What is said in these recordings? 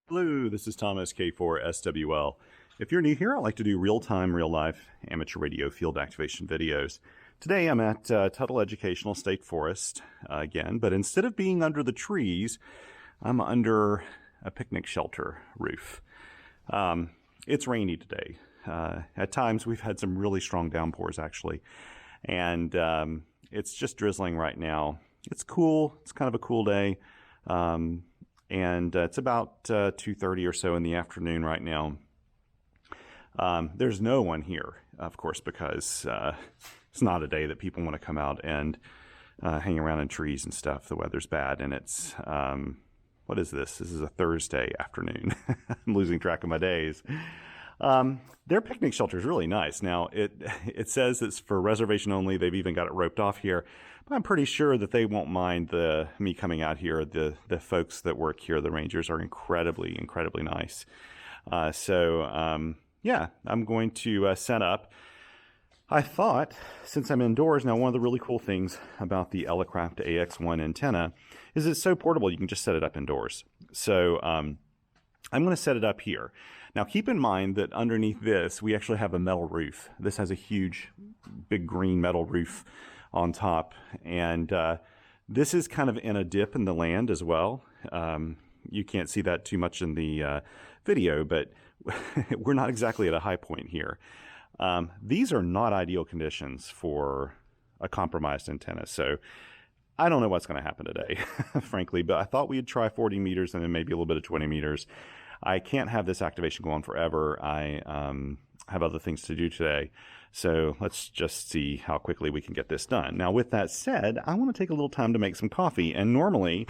Hello, this is Thomas K4SWL. If you're new here, I like to do real-time, real-life amateur radio field activation videos. Today I'm at Tuttle Educational State Forest again, but instead of being under the trees, I'm under a picnic shelter roof. It's rainy today. At times we've had some really strong downpours actually, and it's just drizzling right now. It's cool. It's kind of a cool day. And it's about 2:30 or so in the afternoon right now. There's no one here, of course, because it's not a day that people want to come out and hang around in trees and stuff. The weather's bad, and it's what is this? This is a Thursday afternoon. I'm losing track of my days. Their picnic shelter is really nice. Now, it says it's for reservation only. They've even got it roped off here. But I'm pretty sure that they won't mind me coming out here. The folks that work here, the rangers, are incredibly nice. Yeah, I'm going to set up. I thought, since I'm indoors now, one of the really cool things about the Elecraft AX1 antenna is it's so portable you can just set it up indoors. So I'm going to set it up here. Now keep in mind that underneath this we actually have a metal roof. This has a huge, big green metal roof on top, and this is kind of in a dip in the land as well. You can't see that too much in the video, but we're not exactly at a high point here. These are not ideal conditions for a compromised antenna, so I don't know what's going to happen today, frankly, but I thought we'd try 40 meters and then maybe a little bit of 20 meters. I can't have this activation go on forever. I have other things to do today, so let's just see how quickly we can get this done. Now, with that said, I want to take a little time to make some coffee, and normally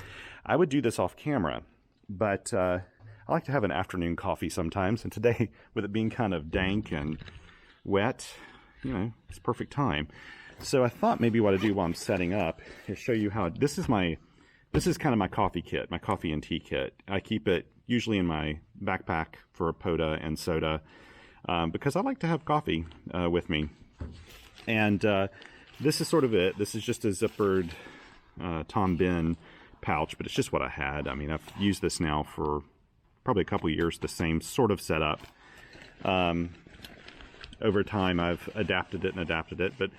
I would do this off camera, but I like to have an afternoon coffee sometimes, and today, with it being kind of dank and wet, you know, it's perfect time. So I thought maybe what I'd do while I'm setting up is show you how this is kind of my coffee kit, my coffee and tea kit. I keep it usually in my backpack for POTA and soda because I like to have coffee with me. And this is sort of it. This is just a zippered Tom Bin pouch, but it's just what I had. I mean, I've used this now for probably a couple years, the same sort of setup. Over time, I've adapted it, but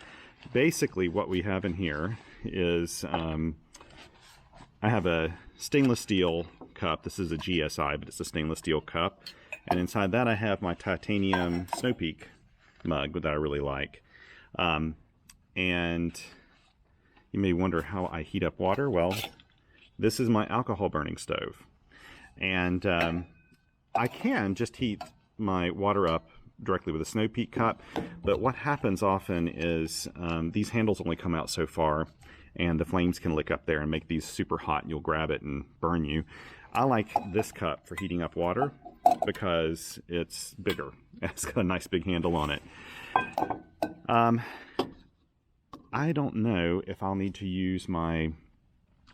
basically what we have in here is I have a stainless steel cup. This is a GSI, but it's a stainless steel cup. And inside that I have my titanium Snow Peak mug that I really like. And you may wonder how I heat up water. Well, this is my alcohol burning stove. And I can just heat my water up directly with a Snow Peak cup, but what happens often is these handles only come out so far, and the flames can lick up there and make these super hot, and you'll grab it and burn you. I like this cup for heating up water because it's bigger. It's got a nice big handle on it. I don't know if I'll need to use my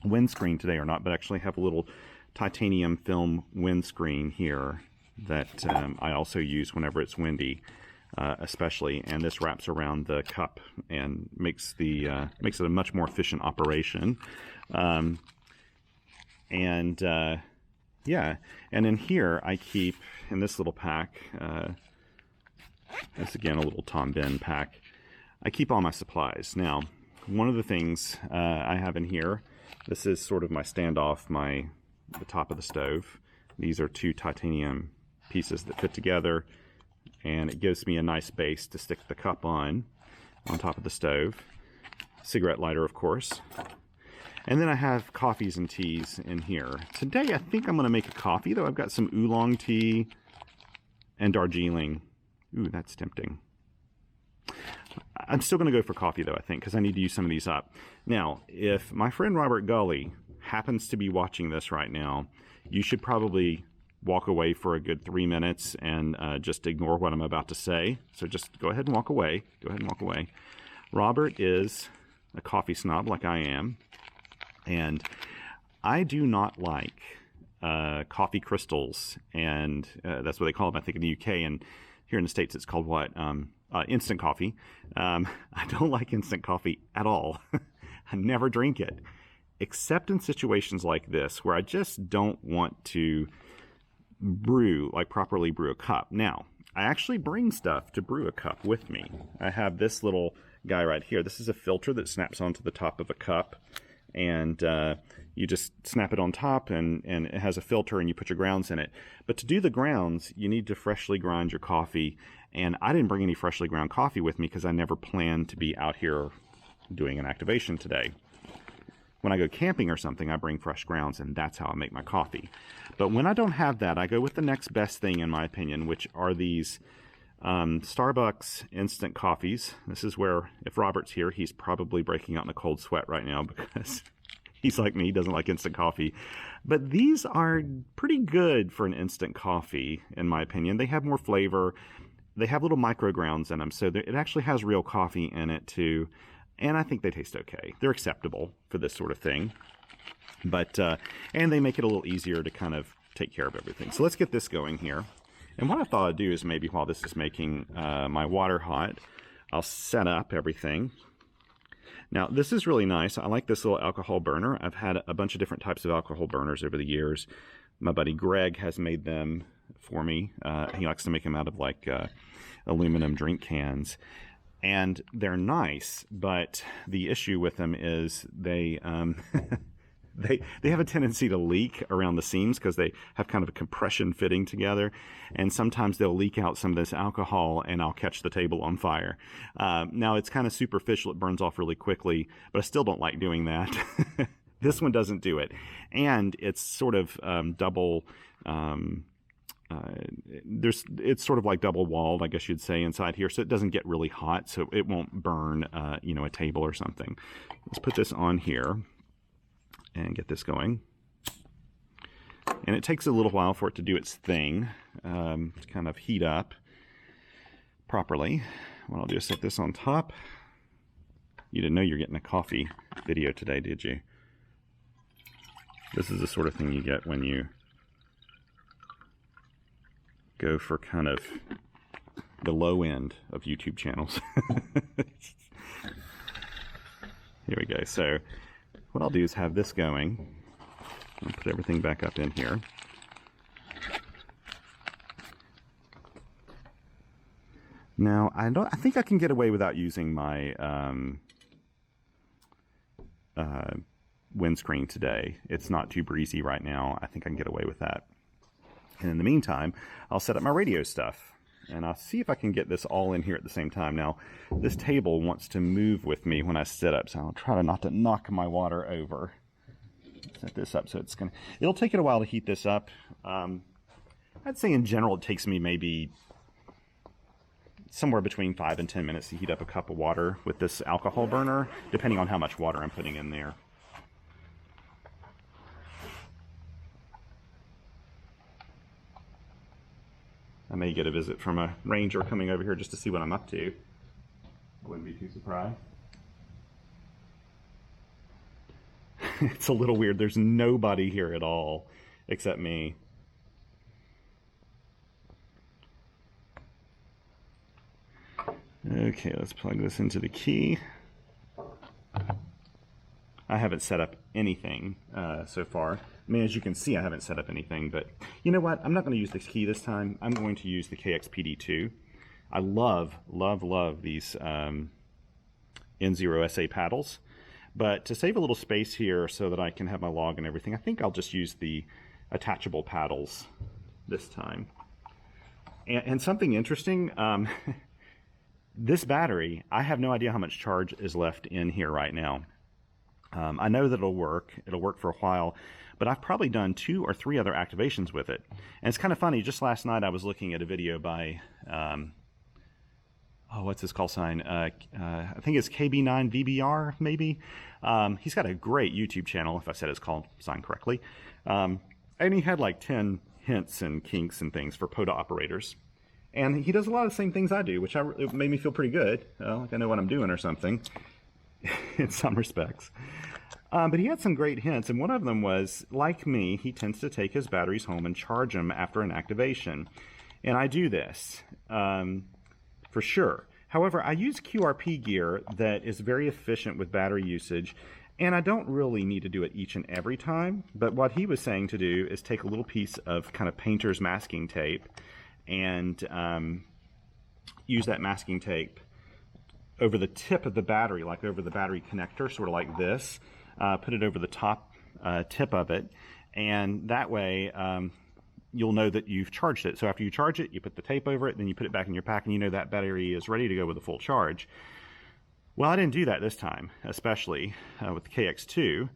windscreen today or not, but I actually have a little titanium film windscreen here that I also use whenever it's windy, especially, and this wraps around the cup and makes it a much more efficient operation. Yeah, and in here I keep, in this little pack, that's again a little Tom Bin pack, I keep all my supplies. Now, one of the things I have in here, this is sort of my standoff, the top of the stove. These are two titanium pieces that fit together, and it gives me a nice base to stick the cup on top of the stove. Cigarette lighter, of course. And then I have coffees and teas in here. Today I think I'm going to make a coffee, though. I've got some oolong tea and Darjeeling. Ooh, that's tempting. I'm still going to go for coffee, though, I think, because I need to use some of these up. Now, if my friend Robert Gully happens to be watching this right now, you should probably walk away for a good 3 minutes and just ignore what I'm about to say. So just go ahead and walk away. Go ahead and walk away. Robert is a coffee snob like I am, and I do not like coffee crystals, and that's what they call them, I think, in the UK, and here in the States it's called what? Instant coffee. I don't like instant coffee at all. I never drink it, except in situations like this where I just don't want to properly brew a cup. Now, I actually bring stuff to brew a cup with me. I have this little guy right here. This is a filter that snaps onto the top of a cup, and you just snap it on top, and it has a filter, and you put your grounds in it. But to do the grounds, you need to freshly grind your coffee, and I didn't bring any freshly ground coffee with me because I never planned to be out here doing an activation today. When I go camping or something, I bring fresh grounds, and that's how I make my coffee. But when I don't have that, I go with the next best thing, in my opinion, which are these Starbucks instant coffees. This is where, if Robert's here, he's probably breaking out in a cold sweat right now because he's like me, he doesn't like instant coffee. But these are pretty good for an instant coffee, in my opinion. They have more flavor. They have little micro grounds in them, so it actually has real coffee in it, too. And I think they taste okay. They're acceptable for this sort of thing. But, and they make it a little easier to kind of take care of everything. So let's get this going here. And what I thought I'd do is maybe while this is making my water hot, I'll set up everything. Now, this is really nice. I like this little alcohol burner. I've had a bunch of different types of alcohol burners over the years. My buddy Greg has made them for me. He likes to make them out of like aluminum drink cans. And they're nice, but the issue with them is they they have a tendency to leak around the seams because they have kind of a compression fitting together, and sometimes they'll leak out some of this alcohol, and I'll catch the table on fire. Now, it's kind of superficial. It burns off really quickly, but I still don't like doing that. This one doesn't do it, and it's sort of double... it's sort of like double walled, I guess you'd say, inside here, so it doesn't get really hot, so it won't burn, a table or something. Let's put this on here and get this going. And it takes a little while for it to do its thing, to kind of heat up properly. What I'll do is set this on top. You didn't know you're getting a coffee video today, did you? This is the sort of thing you get when you go for kind of the low end of YouTube channels. Here we go. So what I'll do is have this going. I'll put everything back up in here. Now, I think I can get away without using my windscreen today. It's not too breezy right now. I think I can get away with that. And in the meantime, I'll set up my radio stuff, and I'll see if I can get this all in here at the same time. Now, this table wants to move with me when I sit up, so I'll try not to knock my water over. Set this up so it'll take it a while to heat this up. I'd say in general it takes me maybe somewhere between 5 and 10 minutes to heat up a cup of water with this alcohol burner, depending on how much water I'm putting in there. I may get a visit from a ranger coming over here just to see what I'm up to. I wouldn't be too surprised. It's a little weird. There's nobody here at all except me. Okay, let's plug this into the key. I haven't set up anything so far. I mean, as you can see, I haven't set up anything, but you know what? I'm not going to use this key this time. I'm going to use the KXPD2. I love, love, love these N0SA paddles, but to save a little space here so that I can have my log and everything, I think I'll just use the attachable paddles this time. And something interesting, this battery, I have no idea how much charge is left in here right now. I know that it'll work for a while, but I've probably done 2 or 3 other activations with it. And it's kind of funny, just last night I was looking at a video by, what's his call sign? I think it's KB9VBR, maybe. He's got a great YouTube channel, if I said his call sign correctly. And he had like 10 hints and kinks and things for POTA operators. And he does a lot of the same things I do, which it made me feel pretty good, like I know what I'm doing or something. In some respects. But he had some great hints, and one of them was, like me, he tends to take his batteries home and charge them after an activation. And I do this, for sure. However, I use QRP gear that is very efficient with battery usage, And I don't really need to do it each and every time, but what he was saying to do is take a little piece of kind of painter's masking tape and use that masking tape over the tip of the battery, like over the battery connector, sort of like this. Put it over the top tip of it, and that way you'll know that you've charged it. So after you charge it, you put the tape over it, then you put it back in your pack, and you know that battery is ready to go with a full charge. Well, I didn't do that this time, especially with the KX2,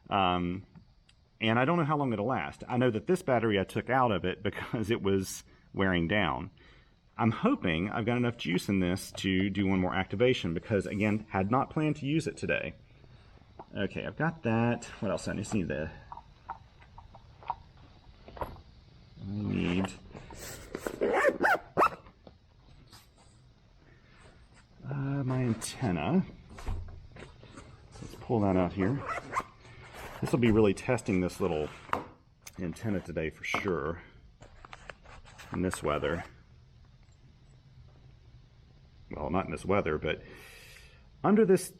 and I don't know how long it'll last. I know that this battery I took out of it because it was wearing down. I'm hoping I've got enough juice in this to do one more activation because, again, had not planned to use it today. Okay, I've got that. What else? I just need the... I need... my antenna. Let's pull that out here. This will be really testing this little antenna today for sure in this weather. Well, not in this weather, but under this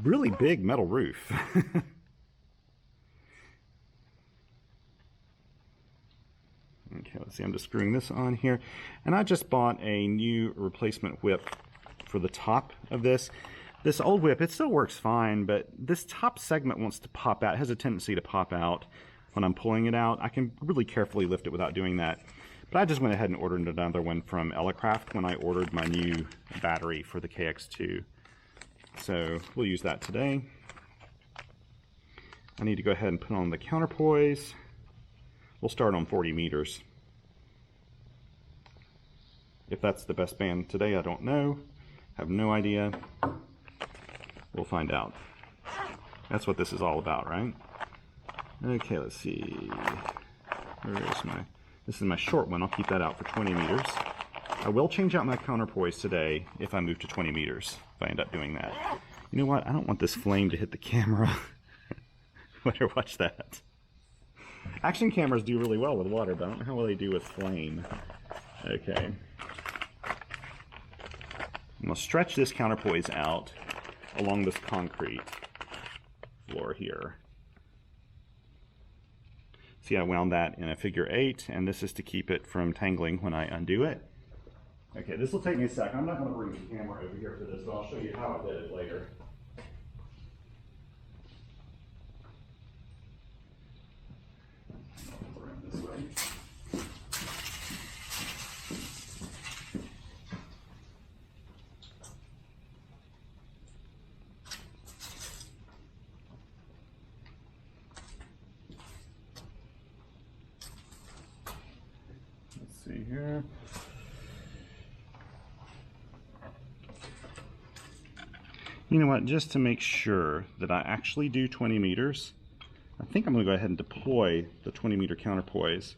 really big metal roof. Okay, let's see, I'm just screwing this on here. And I just bought a new replacement whip for the top of this. This old whip, it still works fine, but this top segment wants to pop out. It has a tendency to pop out when I'm pulling it out. I can really carefully lift it without doing that. But I just went ahead and ordered another one from Elecraft when I ordered my new battery for the KX2. So we'll use that today. I need to go ahead and put on the counterpoise. We'll start on 40 meters. If that's the best band today, I don't know. Have no idea. We'll find out. That's what this is all about, right? Okay, let's see. Where is my... This is my short one. I'll keep that out for 20 meters. I will change out my counterpoise today if I move to 20 meters, if I end up doing that. You know what? I don't want this flame to hit the camera. Better watch that. Action cameras do really well with water, but I don't know how well they do with flame. Okay. I'm going to stretch this counterpoise out along this concrete floor here. See, I wound that in a figure 8, and this is to keep it from tangling when I undo it. Okay, this will take me a second. I'm not going to bring the camera over here for this, but I'll show you how I did it later. This way. See here. You know what, just to make sure that I actually do 20 meters, I think I'm going to go ahead and deploy the 20 meter counterpoise.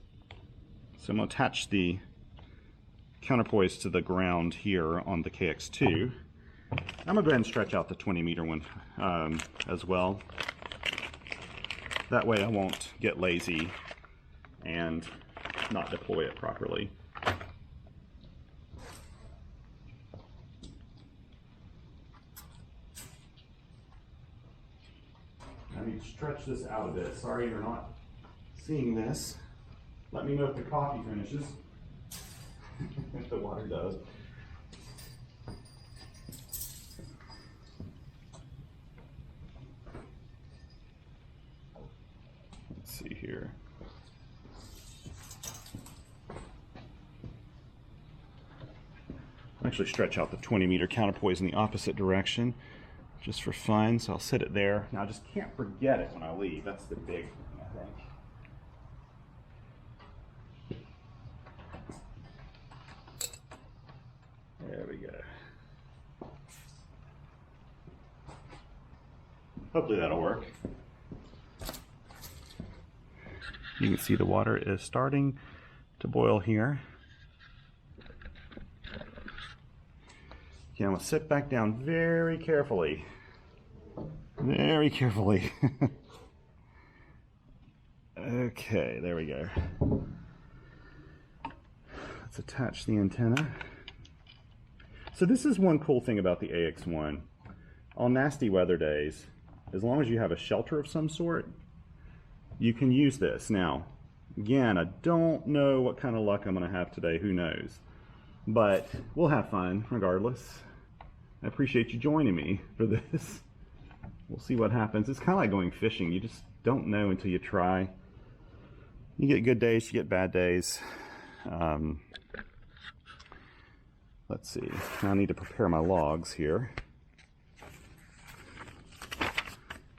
So I'm going to attach the counterpoise to the ground here on the KX2. I'm going to go ahead and stretch out the 20 meter one as well. That way I won't get lazy and not deploy it properly. I need to stretch this out a bit. Sorry you're not seeing this. Let me know if the coffee finishes. If the water does. Let's see here. I'll actually stretch out the 20 meter counterpoise in the opposite direction just for fun, so I'll set it there. Now I just can't forget it when I leave. That's the big thing, I think. There we go. Hopefully that'll work. You can see the water is starting to boil here. Okay, I'm going to sit back down very carefully. Very carefully. Okay, there we go. Let's attach the antenna. So this is one cool thing about the AX1. On nasty weather days, as long as you have a shelter of some sort, you can use this. Now, again, I don't know what kind of luck I'm going to have today. Who knows? But we'll have fun regardless. I appreciate you joining me for this. We'll see what happens. It's kind of like going fishing. You just don't know until you try. You get good days, you get bad days. Let's see. Now I need to prepare my logs here,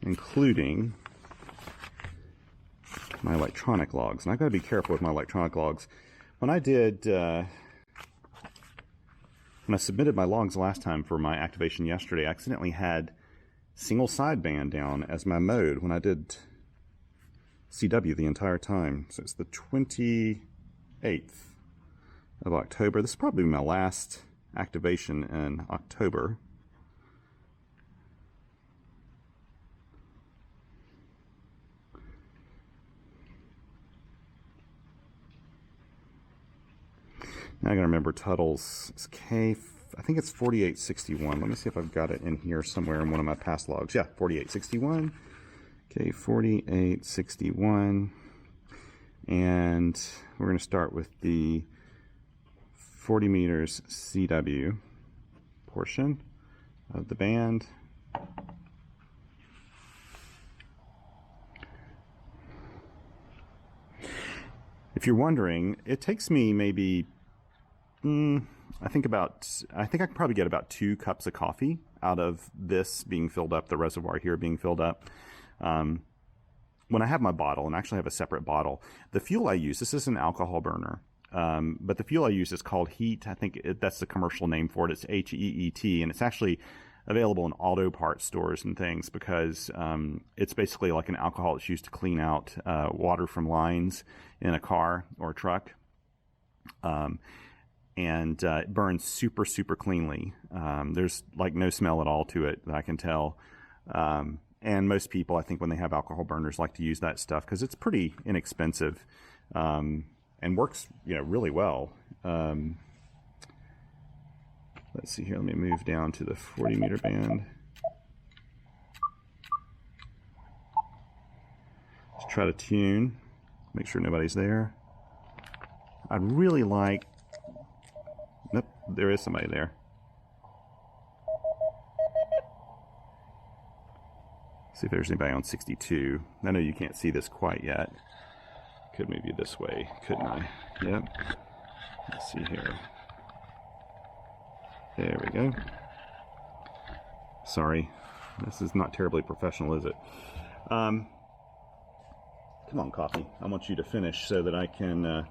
including my electronic logs. And I've got to be careful with my electronic logs. When I submitted my logs last time for my activation yesterday, I accidentally had single sideband down as my mode when I did CW the entire time. So it's the 28th of October. This is probably my last activation in October. Now I gotta remember Tuttle's K, I think it's 4861. Let me see if I've got it in here somewhere in one of my past logs. Yeah, 4861. Okay, 4861. And we're gonna start with the 40 meters CW portion of the band. If you're wondering, it takes me maybe I think I can probably get about 2 cups of coffee out of this being filled up, the reservoir here being filled up. When I have my bottle, and I actually have a separate bottle, the fuel I use, this is an alcohol burner, but the fuel I use is called HEAT. I think that's the commercial name for it. It's HEET, and it's actually available in auto parts stores and things because it's basically like an alcohol that's used to clean out water from lines in a car or a truck. And it burns super, super cleanly. There's like no smell at all to it that I can tell. And most people, I think, when they have alcohol burners, like to use that stuff because it's pretty inexpensive and works, really well. Let's see here. Let me move down to the 40 meter band. Just try to tune, make sure nobody's there. I'd really like. Nope, there is somebody there. See if there's anybody on 62. I know you can't see this quite yet. Could move you this way, couldn't I? Yep. Let's see here. There we go. Sorry, this is not terribly professional, is it? Come on, Coffee. I want you to finish so that I can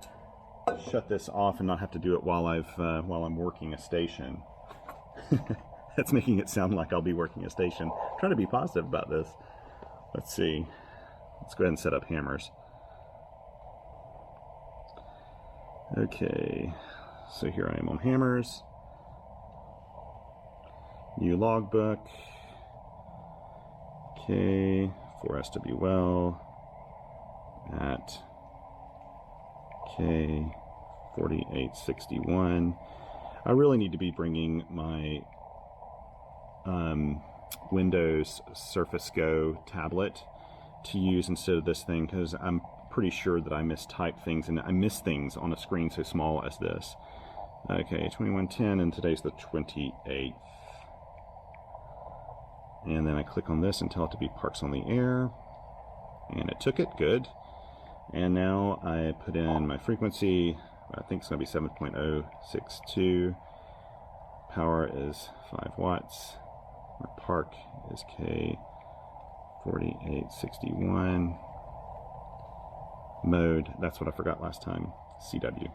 shut this off and not have to do it while I'm working a station. That's making it sound like I'll be working a station. I'm trying to be positive about this. Let's see. Let's go ahead and set up hammers. Okay, so here I am on hammers. New logbook. Okay, 4SWL at K 4861. I really need to be bringing my Windows Surface Go tablet to use instead of this thing because I'm pretty sure that I mistype things and I miss things on a screen so small as this. Okay, 2110, and today's the 28th. And then I click on this and tell it to be Parks on the Air, and it took it. Good. And now I put in my frequency. I think it's going to be 7.062. Power is 5 watts. My park is K 4861. Mode, that's what I forgot last time, CW.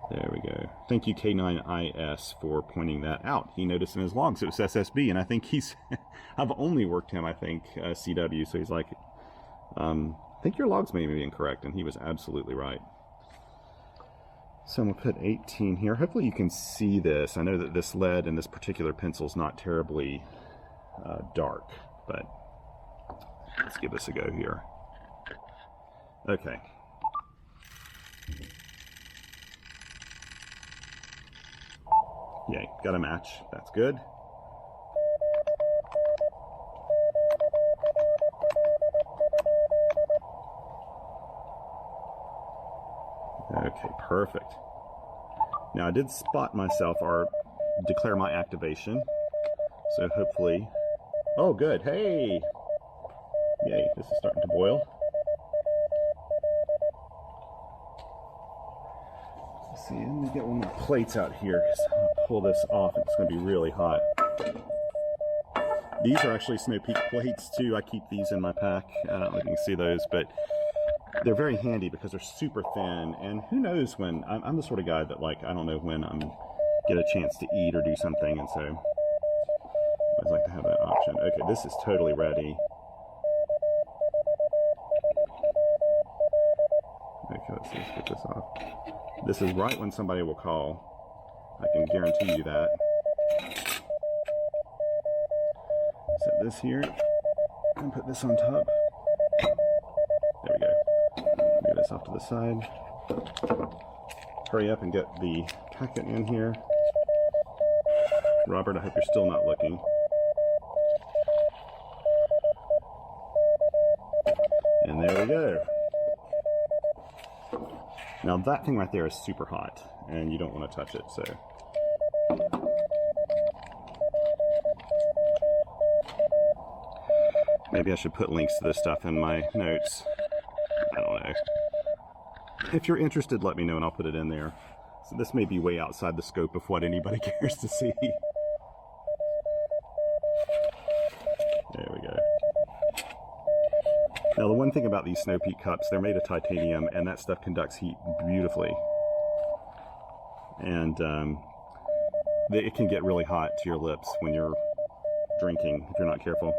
There we go. Thank you, K9IS, for pointing that out. He noticed in his logs it was SSB, and I think he's, I've only worked him, I think, CW, so he's like, I think your logs may be incorrect, and he was absolutely right. So I'm going to put 18 here. Hopefully you can see this. I know that this lead and this particular pencil is not terribly dark, but let's give this a go here. Okay. Yay, got a match. That's good. Perfect. Now I did spot myself or declare my activation. So hopefully, oh good, hey! Yay, this is starting to boil. Let's see, let me get one of my plates out here because I'm going to pull this off and it's going to be really hot. These are actually Snow Peak plates too. I keep these in my pack. I don't know if you can see those, but they're very handy because they're super thin, and who knows when, I'm the sort of guy that, like, I don't know when I'm get a chance to eat or do something, and so I always like to have that option. Okay, this is totally ready. Okay, let's see, let's get this off. This is right when somebody will call. I can guarantee you that. Set this here and put this on top. There we go. Move this off to the side. Hurry up and get the packet in here. Robert, I hope you're still not looking. And there we go. Now that thing right there is super hot, and you don't want to touch it, so. Maybe I should put links to this stuff in my notes. I don't know. If you're interested, let me know and I'll put it in there. So this may be way outside the scope of what anybody cares to see. There we go. Now the one thing about these Snow Peak cups, they're made of titanium, and that stuff conducts heat beautifully. And it can get really hot to your lips when you're drinking, if you're not careful.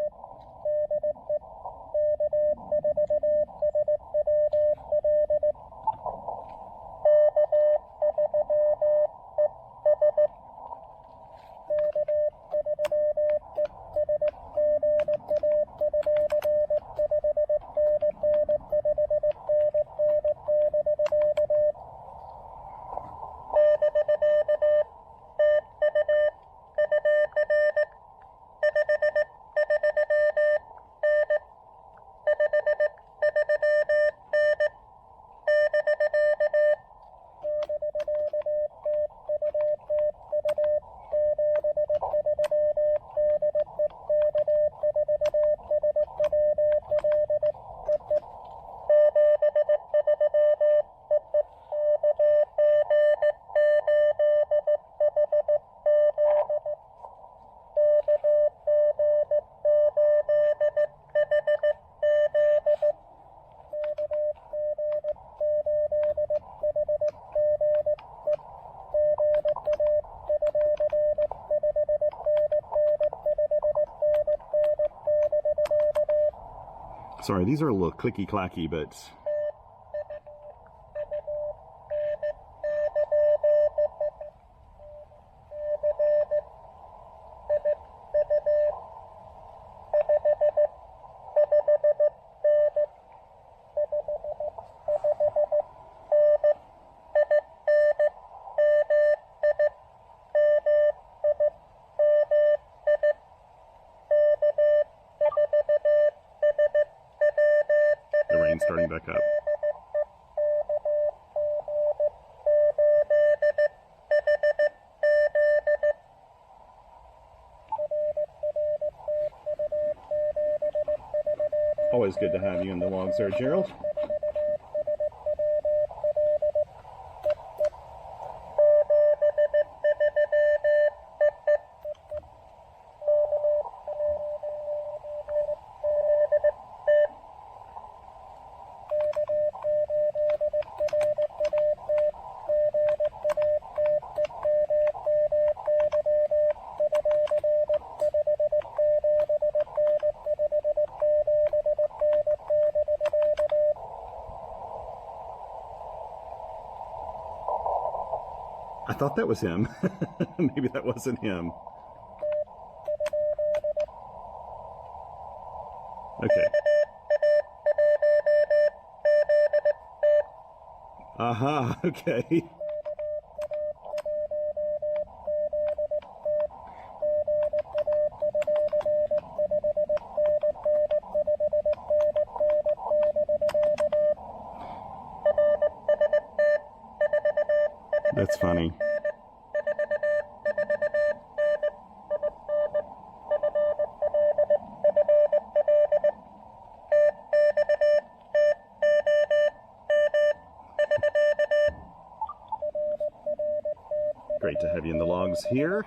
Sorry, these are a little clicky-clacky, but the rain's starting back up. Always good to have you in the logs there, Gerald. I thought that was him. Maybe that wasn't him. Okay. Aha, okay. That's funny. Great to have you in the logs here.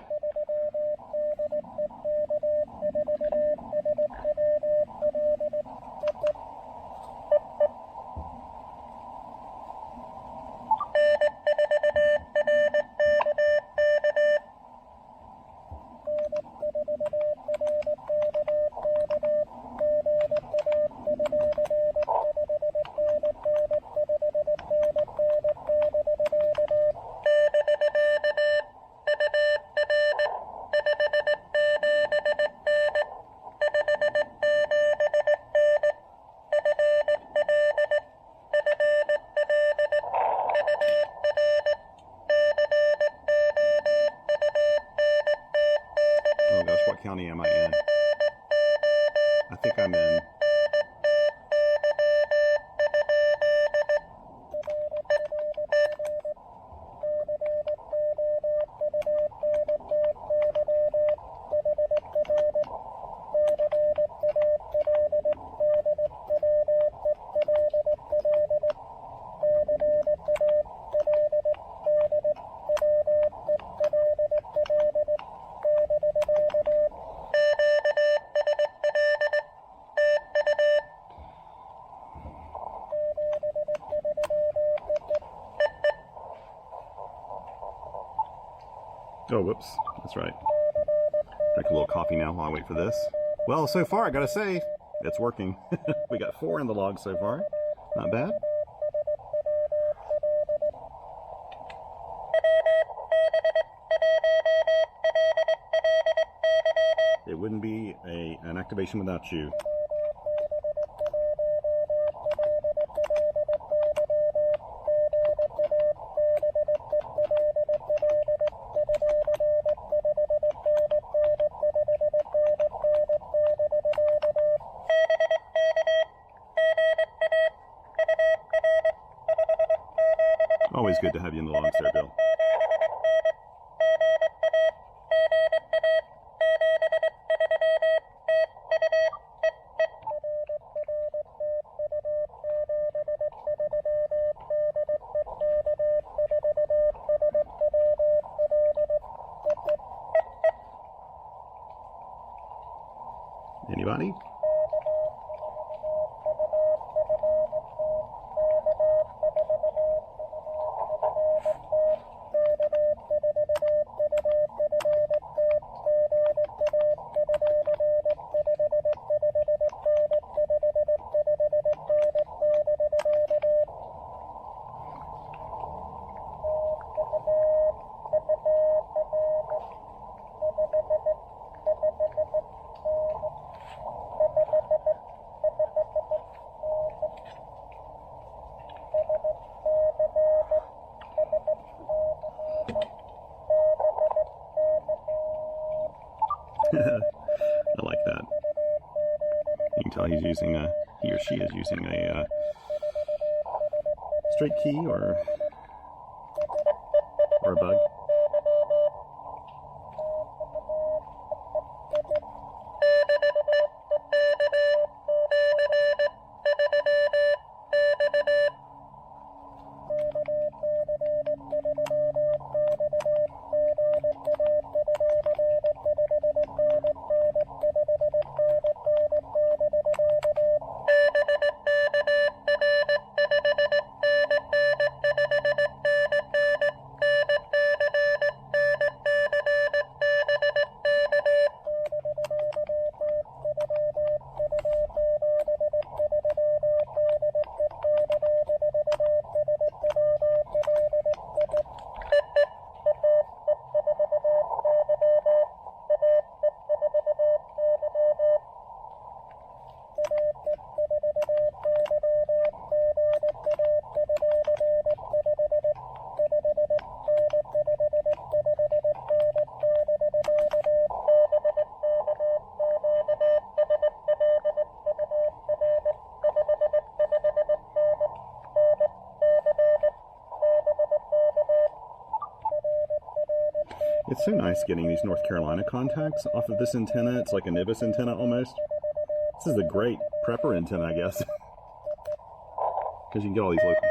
Oh gosh, what county am I in? I think I'm in. Oh, whoops. That's right. Drink a little coffee now while I wait for this. Well, so far, I gotta say, it's working. We got 4 in the log so far. Not bad. It wouldn't be an activation without you. Always good to have you in the logs there, Bill. Anybody? I like that. You can tell he's using he or she is using a straight key or a bug. It's so nice getting these North Carolina contacts off of this antenna. It's like a Nibus antenna almost. This is a great prepper antenna, I guess. Because you can get all these local.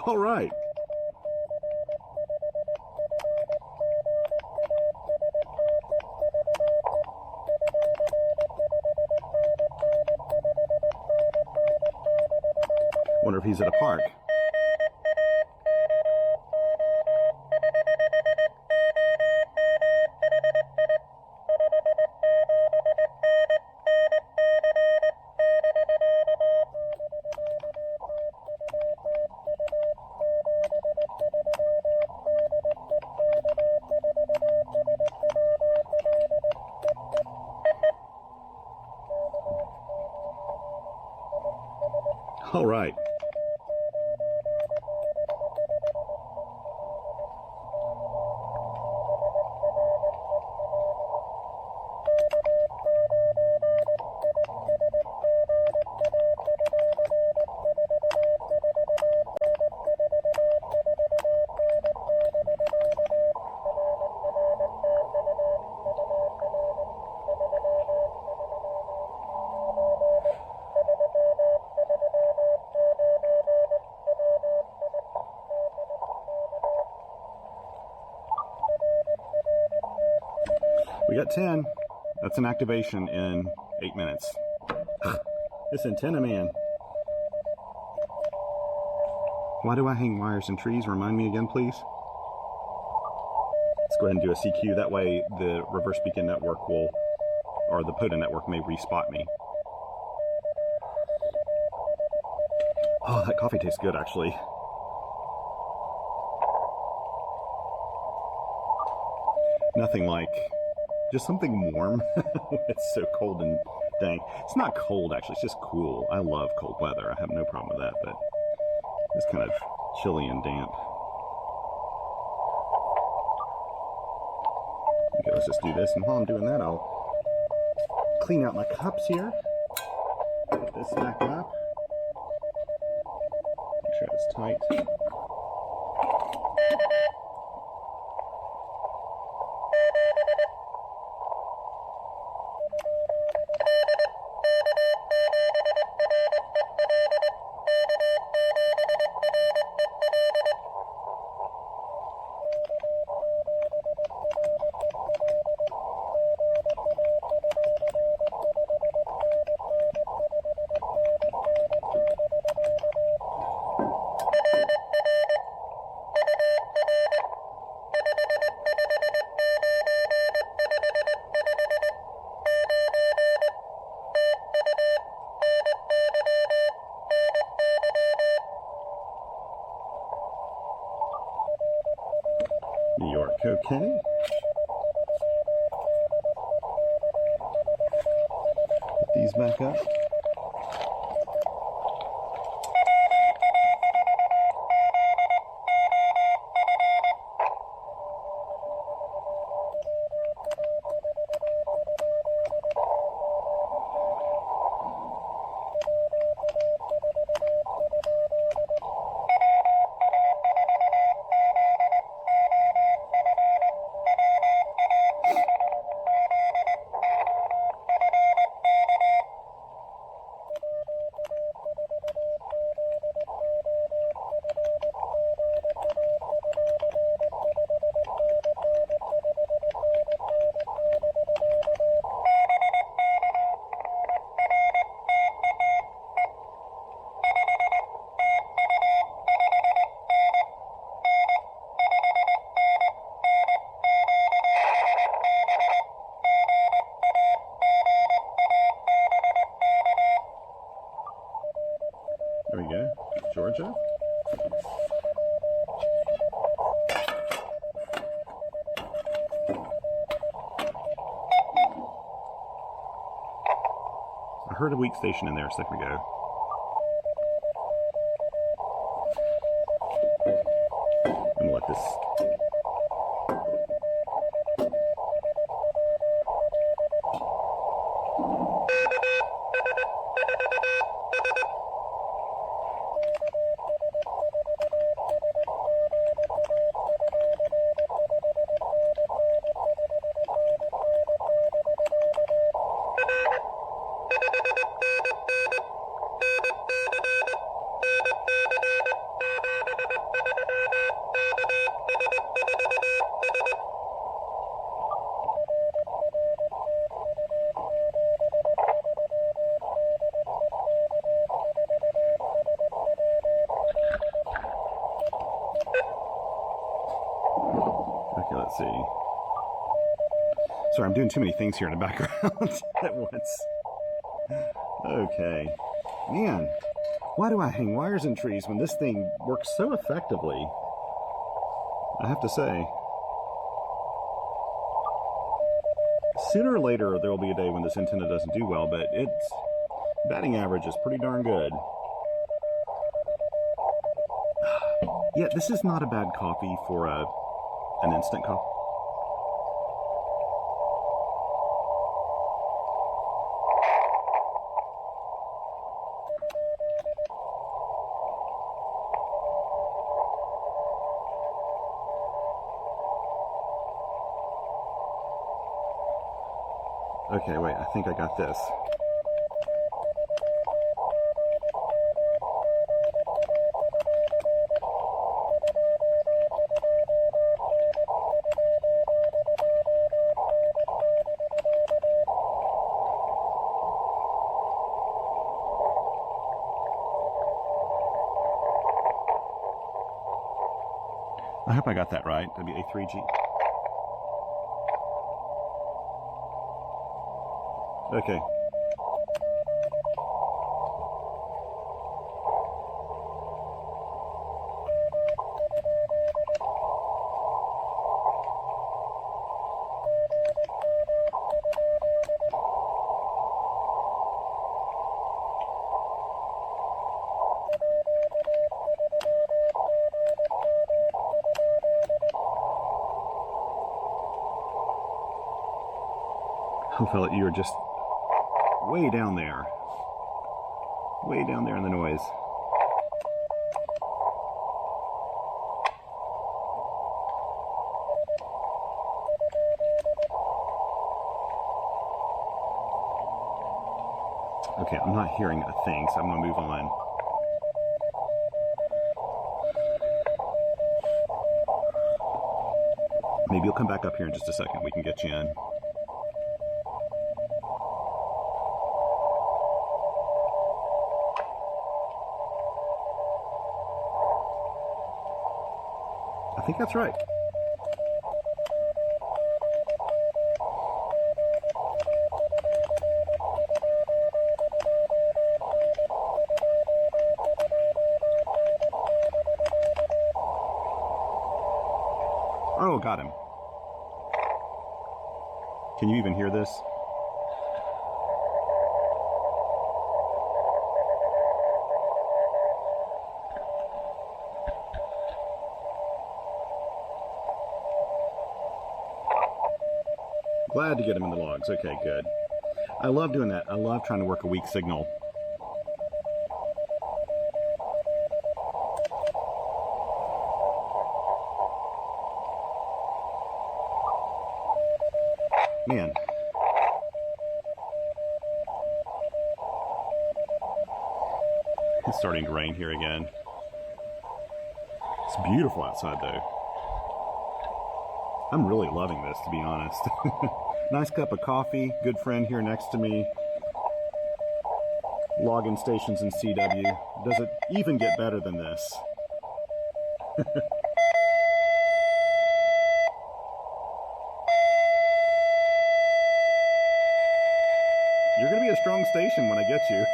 All right. Wonder if he's at a park. All right. We got 10. That's an activation in 8 minutes. This antenna, man. Why do I hang wires in trees? Remind me again, please. Let's go ahead and do a CQ. That way the reverse beacon network will, or the POTA network may respot me. Oh, that coffee tastes good, actually. Nothing like just something warm. It's so cold and dank. It's not cold, actually. It's just cool. I love cold weather. I have no problem with that, but it's kind of chilly and damp. Okay, let's just do this. And while I'm doing that, I'll clean out my cups here. Put this back up. Make sure it's tight. New York, okay. Put these back up. There we go, Georgia. I heard a weak station in there a second ago. I'm gonna let this. Okay, let's see. Sorry, I'm doing too many things here in the background at once. Okay. Man, why do I hang wires in trees when this thing works so effectively? I have to say. Sooner or later, there will be a day when this antenna doesn't do well, but its batting average is pretty darn good. Yeah, this is not a bad coffee for an instant coffee. Okay, wait, I think I got this. I hope I got that right. That'd be A3G. Okay. Oh, fella, you are just way down there. Way down there in the noise. Okay, I'm not hearing a thing, so I'm going to move on. Maybe you'll come back up here in just a second. We can get you in. I think that's right. Oh, got him. Can you even hear this? Glad to get him in the logs. Okay, good. I love doing that. I love trying to work a weak signal. Man. It's starting to rain here again. It's beautiful outside though. I'm really loving this, to be honest. Nice cup of coffee, good friend here next to me. Login stations in CW. Does it even get better than this? You're going to be a strong station when I get you.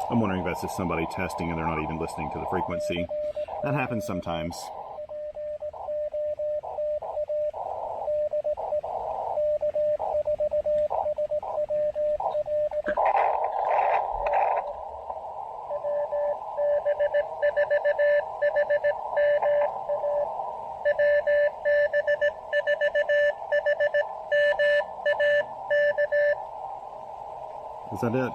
I'm wondering if that's just somebody testing and they're not even listening to the frequency. That happens sometimes. that it?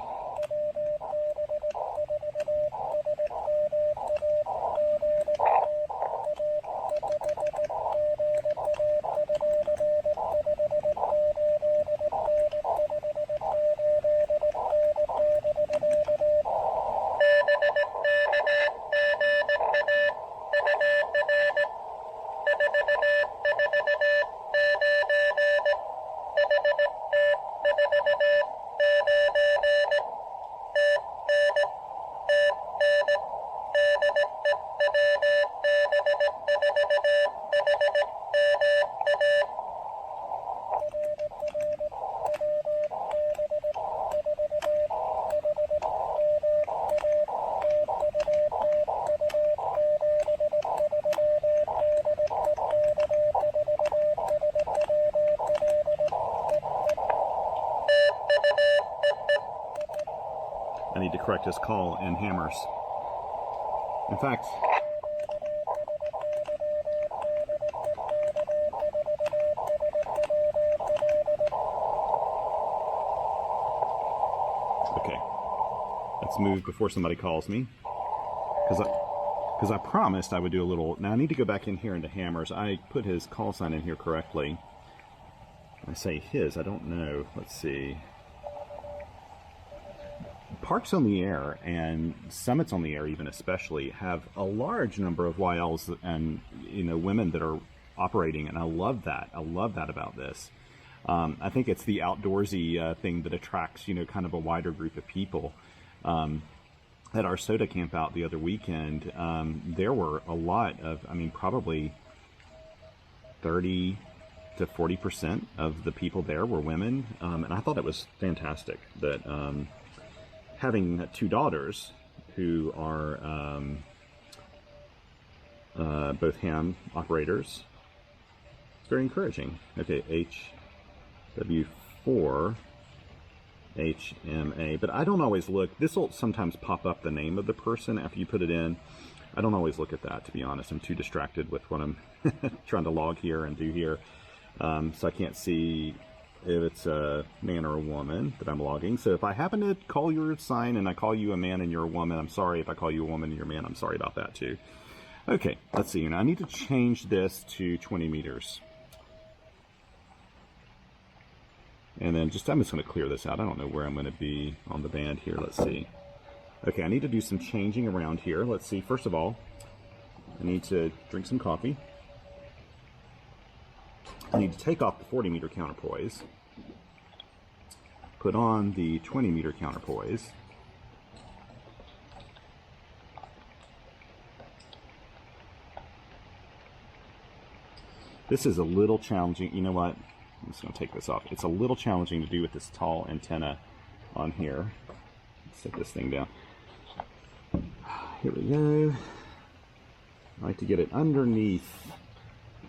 I need to correct his call in hammers. In fact, okay, let's move before somebody calls me, because I promised I would do a little. Now I need to go back in here into hammers. I put his call sign in here correctly. I say his, I don't know. Let's see. Parks on the Air and Summits on the Air, even especially, have a large number of YLs and women that are operating, and I love that. I love that about this. I think it's the outdoorsy thing that attracts kind of a wider group of people. At our soda camp out the other weekend, there were a lot of, probably 30 to 40% of the people there were women, and I thought it was fantastic that. Having two daughters who are both ham operators, it's very encouraging. Okay, HW4 HMA, but I don't always look. This will sometimes pop up the name of the person after you put it in. I don't always look at that, to be honest. I'm too distracted with what I'm trying to log here and do here, so I can't see if it's a man or a woman that I'm logging. So if I happen to call your sign and I call you a man and you're a woman, I'm sorry. If I call you a woman and you're a man, I'm sorry about that too. Okay, let's see. Now I need to change this to 20 meters. And then I'm just going to clear this out. I don't know where I'm going to be on the band here. Let's see. Okay, I need to do some changing around here. Let's see. First of all, I need to drink some coffee. I need to take off the 40 meter counterpoise, put on the 20 meter counterpoise, this is a little challenging. You know what? I'm just going to take this off. It's a little challenging to do with this tall antenna on here. Let's set this thing down. Here we go. I like to get it underneath.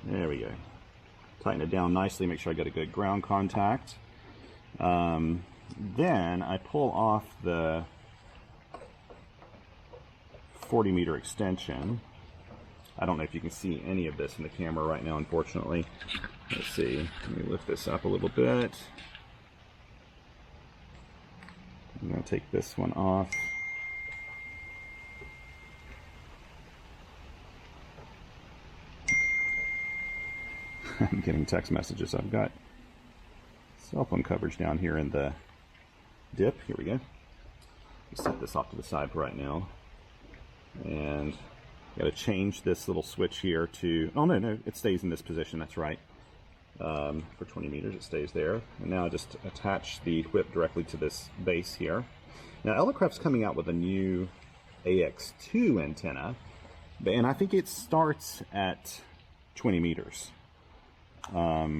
There we go. Tighten it down nicely, make sure I get a good ground contact. Then I pull off the 40 meter extension. I don't know if you can see any of this in the camera right now, unfortunately. Let's see, let me lift this up a little bit. I'm going to take this one off. I'm getting text messages. I've got cell phone coverage down here in the dip. Here we go. Set this off to the side for right now. And got to change this little switch here to, oh no, it stays in this position, that's right. For 20 meters, it stays there. And now I just attach the whip directly to this base here. Now Elecraft's coming out with a new AX2 antenna, and I think it starts at 20 meters. I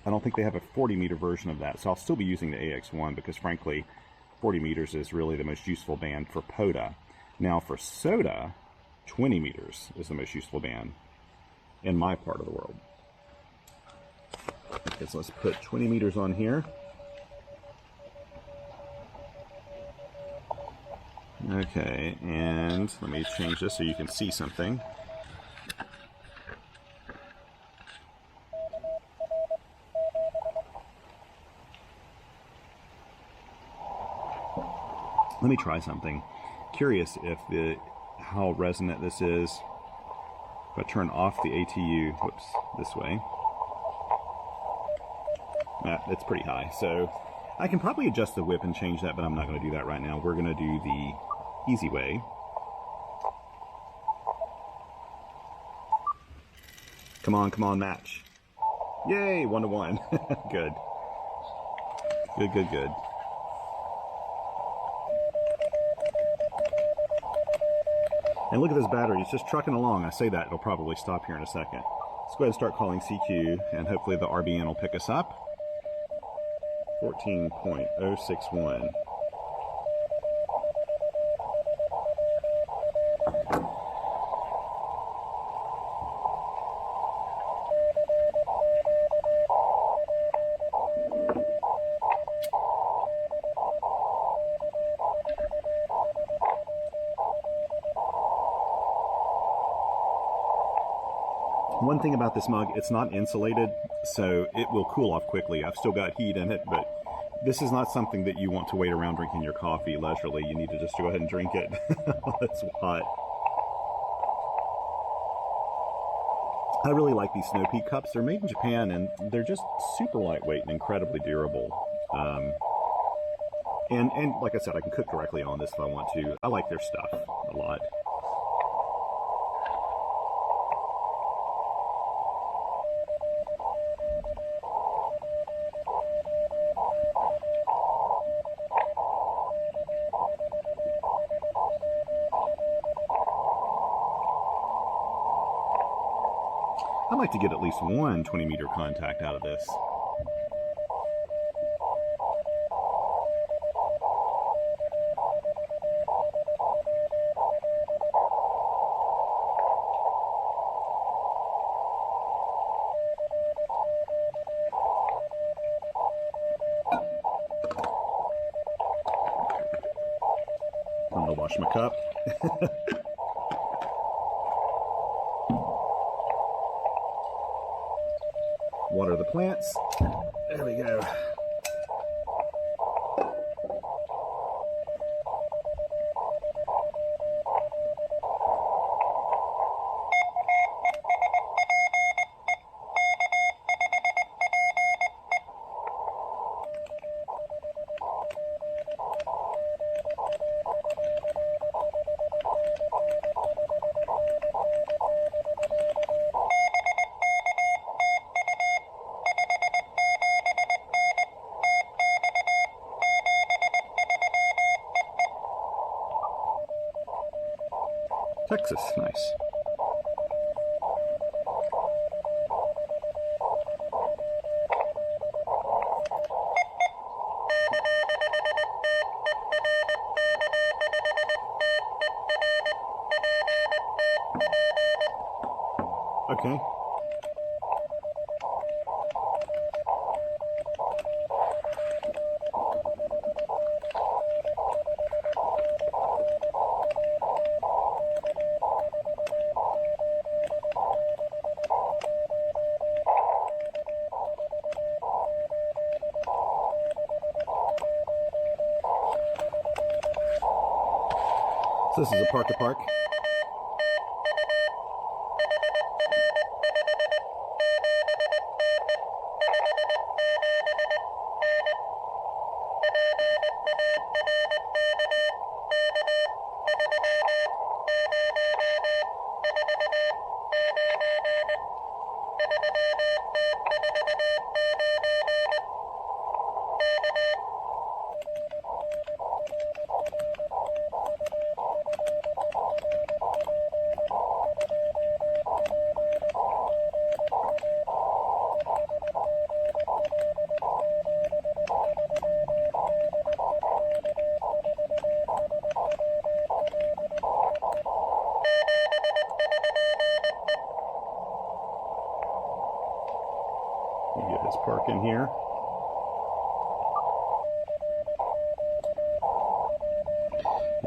don't think they have a 40 meter version of that, so I'll still be using the AX1 because frankly 40 meters is really the most useful band for POTA. Now for SOTA, 20 meters is the most useful band in my part of the world. Okay, so let's put 20 meters on here. Okay, and let me change this so you can see something. Let me try something. Curious if how resonant this is. If I turn off the ATU, whoops, this way. It's pretty high, so I can probably adjust the whip and change that, but I'm not going to do that right now. We're going to do the easy way. Come on, match. Yay, 1 to 1. Good. Good. And look at this battery, it's just trucking along. I say that, it'll probably stop here in a second. Let's go ahead and start calling CQ, and hopefully the RBN will pick us up. 14.061. One thing about this mug, it's not insulated, so it will cool off quickly. I've still got heat in it, but this is not something that you want to wait around drinking your coffee leisurely. You need to just go ahead and drink it while it's hot. I really like these Snow Peak cups. They're made in Japan, and they're just super lightweight and incredibly durable. And like I said, I can cook directly on this if I want to. I like their stuff a lot. I'd like to get at least one 20-meter contact out of this. I'm gonna wash my cup. Water the plants. There we go. Texas, nice. Okay. So this is a park to park. Get his park in here.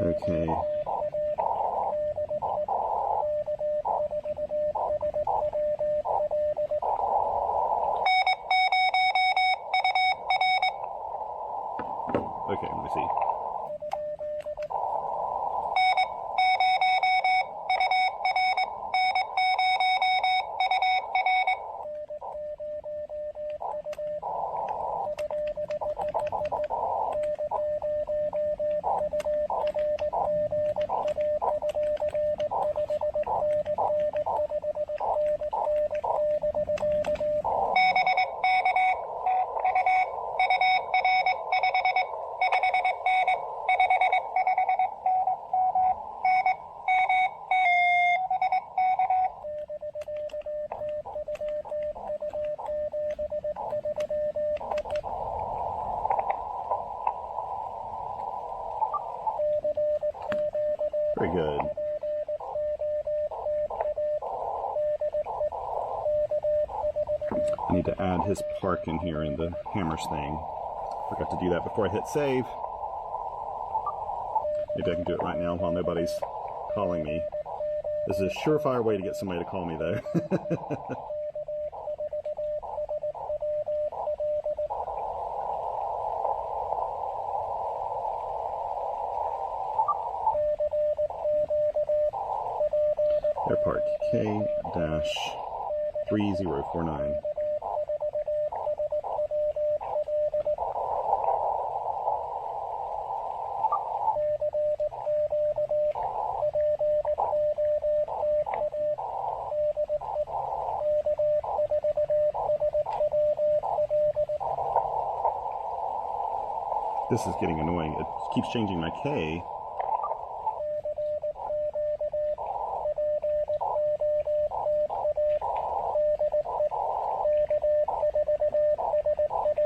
Okay. Okay, let me see. Very good. I need to add his park in here in the hammers thing. Forgot to do that before I hit save. Maybe I can do it right now while nobody's calling me. This is a surefire way to get somebody to call me, though. Airpark K-3049. This is getting annoying. It keeps changing my K.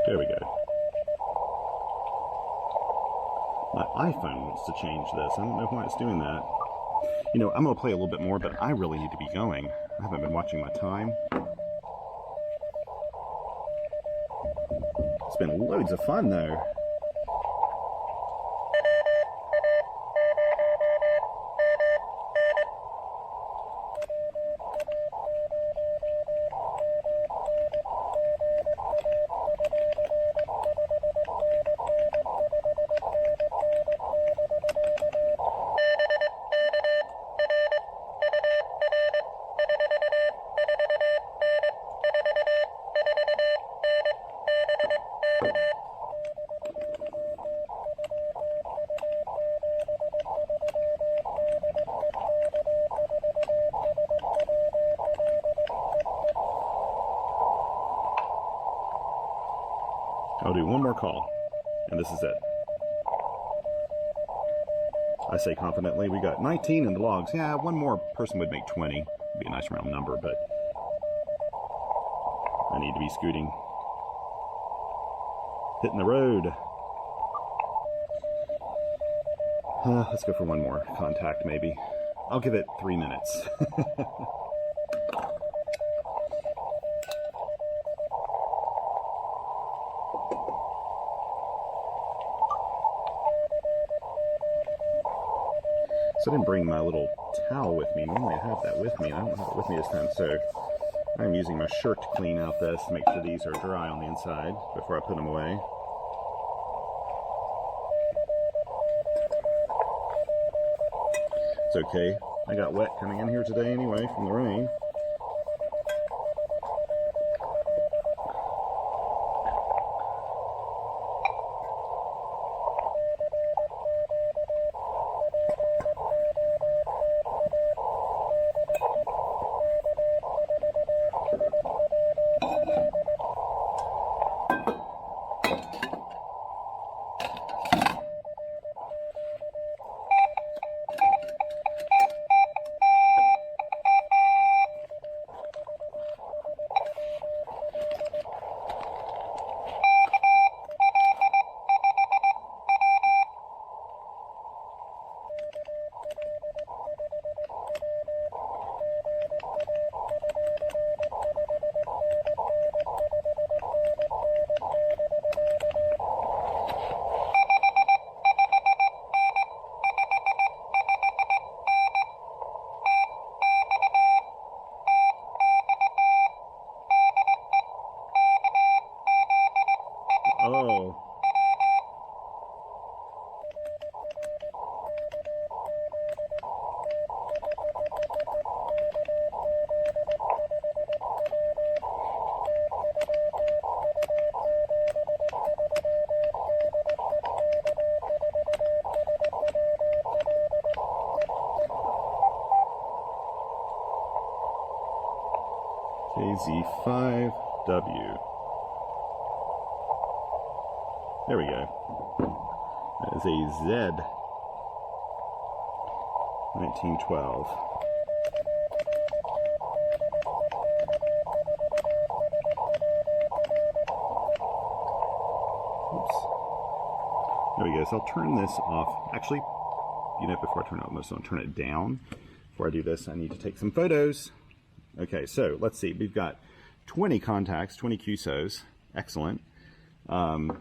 There we go. My iPhone wants to change this. I don't know why it's doing that. You know, I'm going to play a little bit more, but I really need to be going. I haven't been watching my time. It's been loads of fun, though. I'll do one more call, and this is it. I say confidently, we got 19 in the logs. Yeah, one more person would make 20. It'd be a nice round number, but I need to be scooting. Hitting the road. Let's go for one more contact, maybe. I'll give it 3 minutes. So I didn't bring my little towel with me. Normally I have that with me. I don't have it with me this time, so I'm using my shirt to clean out this, make sure these are dry on the inside before I put them away. It's okay. I got wet coming in here today anyway from the rain. Oh. KZ5W. There we go. That is a Z. 1912. Oops. There we go. So I'll turn this off. Actually, before I turn it, I'm just going to turn it down. Before I do this, I need to take some photos. Okay, so let's see. We've got 20 contacts, 20 QSOs. Excellent. And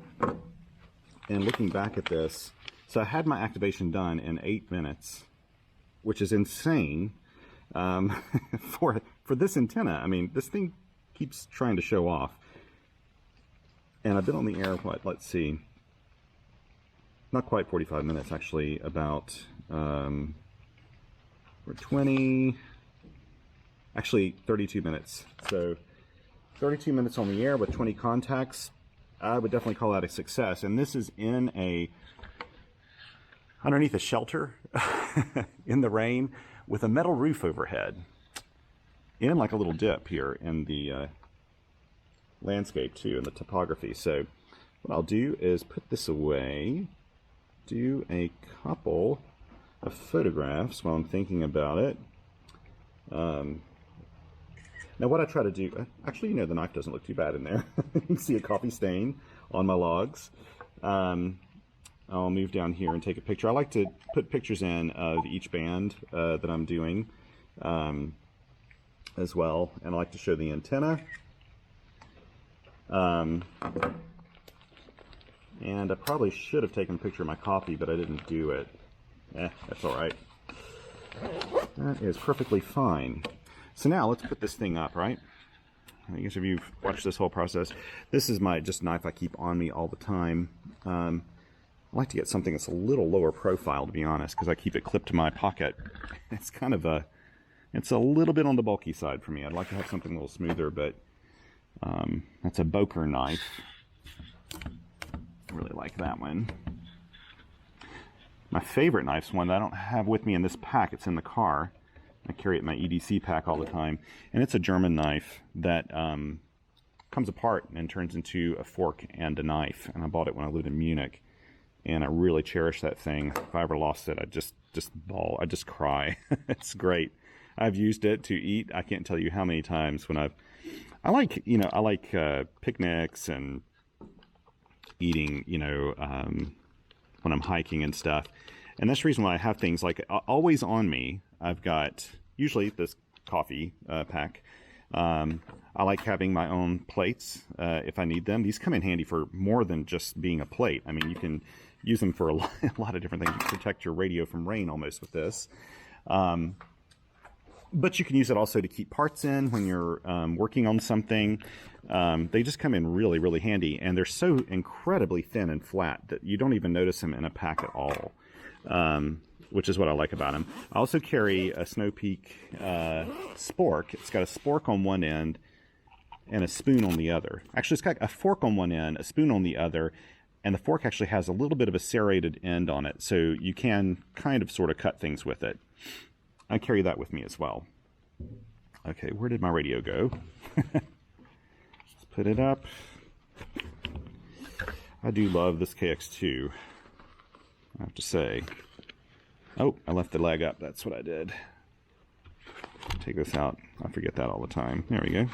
looking back at this, so I had my activation done in 8 minutes, which is insane for this antenna. I mean, this thing keeps trying to show off. And I've been on the air, let's see, not quite 45 minutes, actually, about, we're 20, actually 32 minutes. So 32 minutes on the air with 20 contacts, I would definitely call that a success. And this is underneath a shelter in the rain with a metal roof overhead, in like a little dip here in the landscape too, and the topography. So what I'll do is put this away, do a couple of photographs while I'm thinking about it. Now what I try to do, actually, the knife doesn't look too bad in there. You can see a coffee stain on my logs. I'll move down here and take a picture. I like to put pictures in of each band that I'm doing as well, and I like to show the antenna. And I probably should have taken a picture of my coffee, but I didn't do it. That's all right. That is perfectly fine. So now let's put this thing up, right? I guess if you've watched this whole process, this is my knife I keep on me all the time. I like to get something that's a little lower profile, to be honest, because I keep it clipped to my pocket. It's it's a little bit on the bulky side for me. I'd like to have something a little smoother, but that's a Boker knife. I really like that one. My favorite knife's one that I don't have with me in this pack. It's in the car. I carry it in my EDC pack all the time. And it's a German knife that comes apart and turns into a fork and a knife. And I bought it when I lived in Munich. And I really cherish that thing. If I ever lost it, I'd just bawl. I'd just cry. It's great. I've used it to eat. I can't tell you how many times when I like picnics and eating, when I'm hiking and stuff. And that's the reason why I have things like always on me. I've got usually this coffee pack. I like having my own plates if I need them. These come in handy for more than just being a plate. I mean, you can use them for a lot of different things. You can protect your radio from rain almost with this. But you can use it also to keep parts in when you're working on something. They just come in really, really handy. And they're so incredibly thin and flat that you don't even notice them in a pack at all, which is what I like about them. I also carry a Snow Peak spork. It's got a spork on one end and a spoon on the other. Actually, it's got a fork on one end, a spoon on the other, and the fork actually has a little bit of a serrated end on it, so you can kind of sort of cut things with it. I carry that with me as well. Okay, where did my radio go? Let's put it up. I do love this KX2, I have to say. Oh, I left the leg up. That's what I did. Take this out. I forget that all the time. There we go.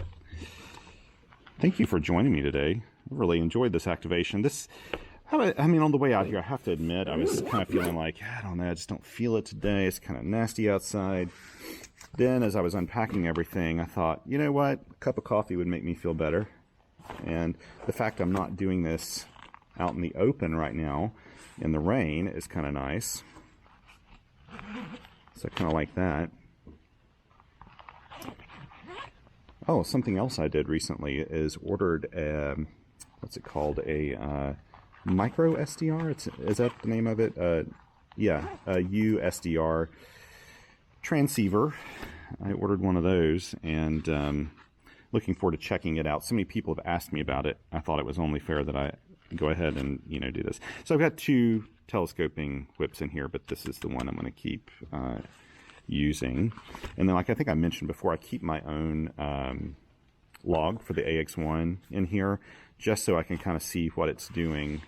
Thank you for joining me today. I really enjoyed this activation. I mean, on the way out here, I have to admit, I was kind of feeling like, I don't know, I just don't feel it today. It's kind of nasty outside. Then, as I was unpacking everything, I thought, you know what? A cup of coffee would make me feel better. And the fact I'm not doing this out in the open right now in the rain is kind of nice. So I kind of like that. Oh, something else I did recently is ordered what's it called? A micro SDR? Is that the name of it? Yeah, a USDR transceiver. I ordered one of those, and looking forward to checking it out. So many people have asked me about it. I thought it was only fair that I go ahead and do this. So I've got two telescoping whips in here, but this is the one I'm going to keep using. And then, like I think I mentioned before, I keep my own log for the AX1 in here, just so I can kind of see what it's doing,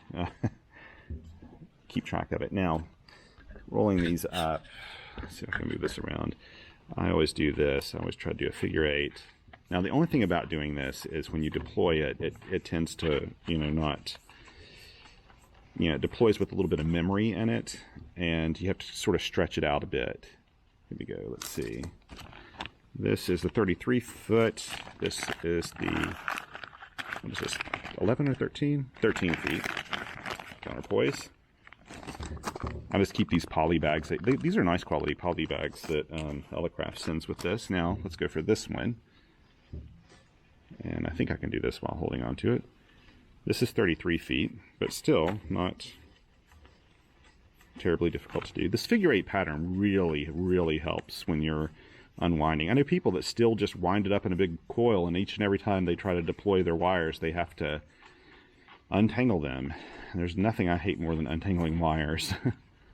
keep track of it. Now, rolling these up, let's see if I can move this around. I always do this. I always try to do a figure 8. Now, the only thing about doing this is when you deploy it, it tends to, not it deploys with a little bit of memory in it, and you have to sort of stretch it out a bit. Here we go. Let's see. This is the 33 foot. This is the, what is this, 11 or 13? 13 feet. Counterpoise. I just keep these poly bags. These are nice quality poly bags that Elecraft sends with this. Now, let's go for this one. And I think I can do this while holding on to it. This is 33 feet, but still not terribly difficult to do. This figure 8 pattern really, really helps when you're unwinding. I know people that still just wind it up in a big coil, and each and every time they try to deploy their wires, they have to untangle them. There's nothing I hate more than untangling wires.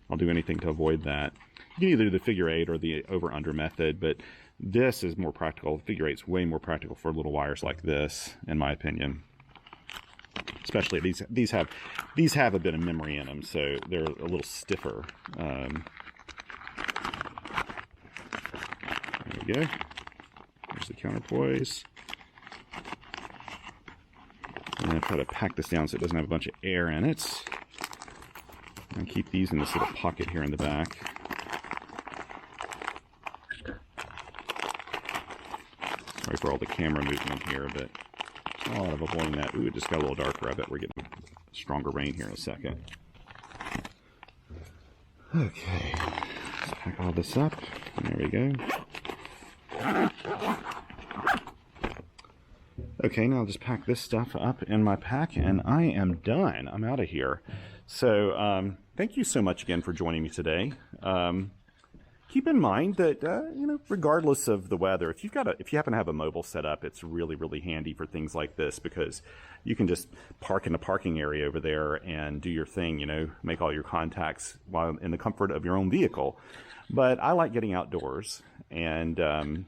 I'll do anything to avoid that. You can either do the figure 8 or the over-under method, but this is more practical. The figure 8 is way more practical for little wires like this, in my opinion. Especially these have a bit of memory in them, so they're a little stiffer. There we go. There's the counterpoise. And I try to pack this down so it doesn't have a bunch of air in it. And keep these in this little pocket here in the back. Sorry for all the camera movement here, but a lot of avoiding that. Ooh, it just got a little darker. I bet we're getting stronger rain here in a second. Okay, let's pack all this up. There we go. Okay, now I'll just pack this stuff up in my pack, and I am done. I'm out of here. So, thank you so much again for joining me today. Keep in mind that regardless of the weather, if you happen to have a mobile setup, it's really, really handy for things like this, because you can just park in the parking area over there and do your thing. Make all your contacts while in the comfort of your own vehicle. But I like getting outdoors, and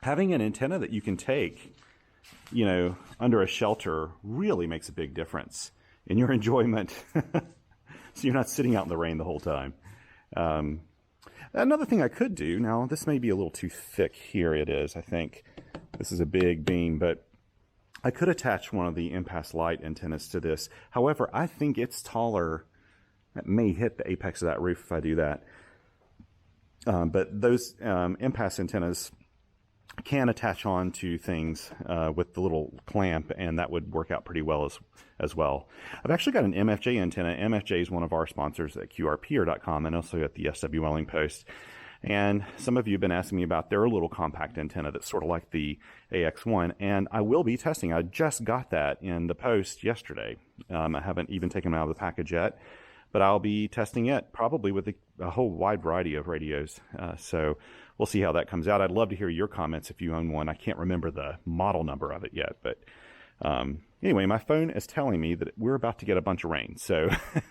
having an antenna that you can take, under a shelter really makes a big difference in your enjoyment. So you're not sitting out in the rain the whole time. Another thing I could do, now this may be a little too thick. Here it is, I think. This is a big beam, but I could attach one of the impasse light antennas to this. However, I think it's taller. It may hit the apex of that roof if I do that. But those impasse antennas can attach on to things with the little clamp, and that would work out pretty well as well. I've actually got an MFJ antenna. MFJ is one of our sponsors at QRP.com and also at the SW Welling Post. And some of you have been asking me about their little compact antenna that's sort of like the AX1, and I will be testing. I just got that in the post yesterday. I haven't even taken it out of the package yet, but I'll be testing it probably with a whole wide variety of radios. So we'll see how that comes out. I'd love to hear your comments if you own one. I can't remember the model number of it yet, but anyway, my phone is telling me that we're about to get a bunch of rain. So I'm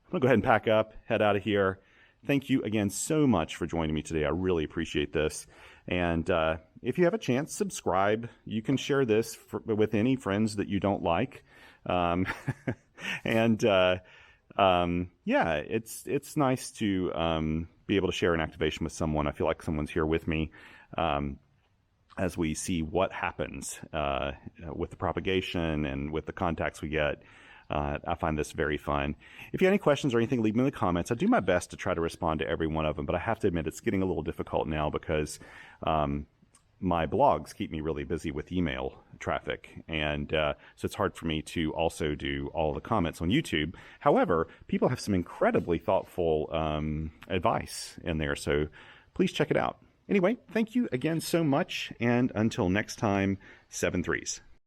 gonna go ahead and pack up, head out of here. Thank you again so much for joining me today. I really appreciate this. And if you have a chance, subscribe. You can share this with any friends that you don't like. Yeah, it's nice to be able to share an activation with someone. I feel like someone's here with me as we see what happens with the propagation and with the contacts we get. I find this very fun. If you have any questions or anything, leave them in the comments. I do my best to try to respond to every one of them, but I have to admit it's getting a little difficult now because my blogs keep me really busy with email traffic, and so it's hard for me to also do all the comments on YouTube. However, people have some incredibly thoughtful advice in there, so please check it out. Anyway, thank you again so much, and until next time, 7 threes.